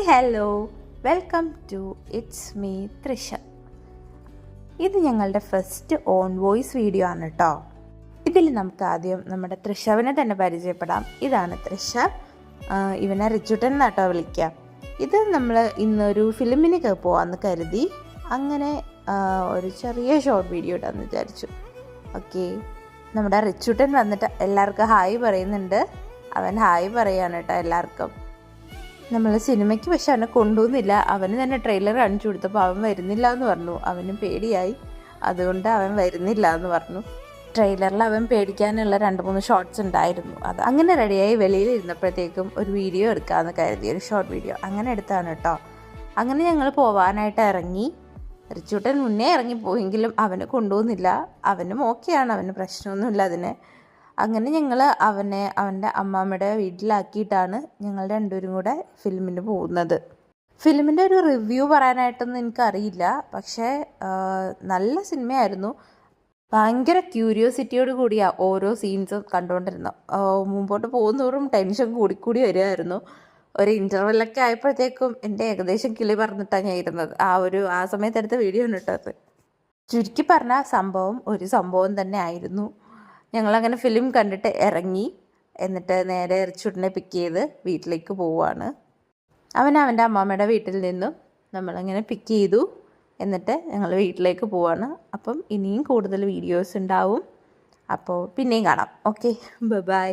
Hi hello, welcome to it's me Trisha. ഇത് ഞങ്ങളുടെ first on voice video ആണ് കേട്ടോ. ഇതിൽ നമുക്ക് ആദ്യം നമ്മുടെ തൃഷവിനെ തന്നെ പരിചയപ്പെടാം. ഇതാണ് തൃഷ. ഇവനെ റിച്ചുട്ടൻ എന്നാട്ടോ വിളിക്കാം. ഇത് നമ്മൾ ഇന്നൊരു ഫിലിമിന് പോകാമെന്ന് കരുതി അങ്ങനെ ഒരു ചെറിയ ഷോർട്ട് വീഡിയോ ഇടാമെന്ന് വിചാരിച്ചു. ഓക്കെ, നമ്മുടെ റിച്ചുട്ടൻ വന്നിട്ട് എല്ലാവർക്കും ഹായ് പറയുന്നുണ്ട്. അവൻ ഹായ് പറയാണ് കേട്ടോ എല്ലാവർക്കും. നമ്മൾ സിനിമയ്ക്ക് പക്ഷെ അവനെ കൊണ്ടുപോകുന്നില്ല. അവന് തന്നെ ട്രെയിലർ കാണിച്ചു കൊടുത്തപ്പോൾ അവൻ വരുന്നില്ല എന്ന് പറഞ്ഞു. അവനും പേടിയായി, അതുകൊണ്ട് അവൻ വരുന്നില്ല എന്ന് പറഞ്ഞു. ട്രെയിലറിൽ അവൻ പേടിക്കാനുള്ള 2-3 ഷോർട്ട്സ് ഉണ്ടായിരുന്നു. അത് അങ്ങനെ റെഡിയായി വെളിയിൽ ഇരുന്നപ്പോഴത്തേക്കും ഒരു വീഡിയോ എടുക്കാമെന്ന് കരുതി, ഒരു ഷോർട്ട് വീഡിയോ അങ്ങനെ എടുത്താണ് കേട്ടോ. അങ്ങനെ ഞങ്ങൾ പോവാനായിട്ട് ഇറങ്ങി. റിച്ചൂട്ടൻ മുന്നേ ഇറങ്ങിപ്പോയെങ്കിലും അവനെ കൊണ്ടുപോകുന്നില്ല. അവനും ഓക്കെയാണ്, അവന് പ്രശ്നമൊന്നുമില്ല അതിന്. അങ്ങനെ ഞങ്ങൾ അവനെ അവൻ്റെ അമ്മാമ്മയുടെ വീട്ടിലാക്കിയിട്ടാണ് ഞങ്ങൾ രണ്ടുപേരും കൂടെ ഫിലിമിന് പോകുന്നത്. ഫിലിമിൻ്റെ ഒരു റിവ്യൂ പറയാനായിട്ടൊന്നും എനിക്കറിയില്ല, പക്ഷേ നല്ല സിനിമയായിരുന്നു. ഭയങ്കര ക്യൂരിയോസിറ്റിയോട് കൂടിയാണ് ഓരോ സീൻസും കണ്ടുകൊണ്ടിരുന്നത്. മുമ്പോട്ട് പോകുന്നതോറും ടെൻഷൻ കൂടിക്കൂടി വരുമായിരുന്നു. ഒരു ഇൻ്റർവെല്ലൊക്കെ ആയപ്പോഴത്തേക്കും എൻ്റെ ഏകദേശം കിളി പറഞ്ഞിട്ടാണ് ഞാൻ ഇരുന്നത്. ആ സമയത്തെടുത്ത വീഡിയോ ആണ് കേട്ടത്. ചുരുക്കി പറഞ്ഞാൽ ഒരു സംഭവം തന്നെ ആയിരുന്നു. ഞങ്ങളങ്ങനെ ഫിലിം കണ്ടിട്ട് ഇറങ്ങി. എന്നിട്ട് നേരെ റിച്ചുട്ടനെ പിക്ക് ചെയ്ത് വീട്ടിലേക്ക് പോവുകയാണ്. അവൻ്റെ അമ്മാമ്മയുടെ വീട്ടിൽ നിന്നും നമ്മളങ്ങനെ പിക്ക് ചെയ്തു. എന്നിട്ട് ഞങ്ങൾ വീട്ടിലേക്ക് പോവാണ്. അപ്പം ഇനിയും കൂടുതൽ വീഡിയോസ് ഉണ്ടാവും. അപ്പോൾ പിന്നെയും കാണാം. Okay, by.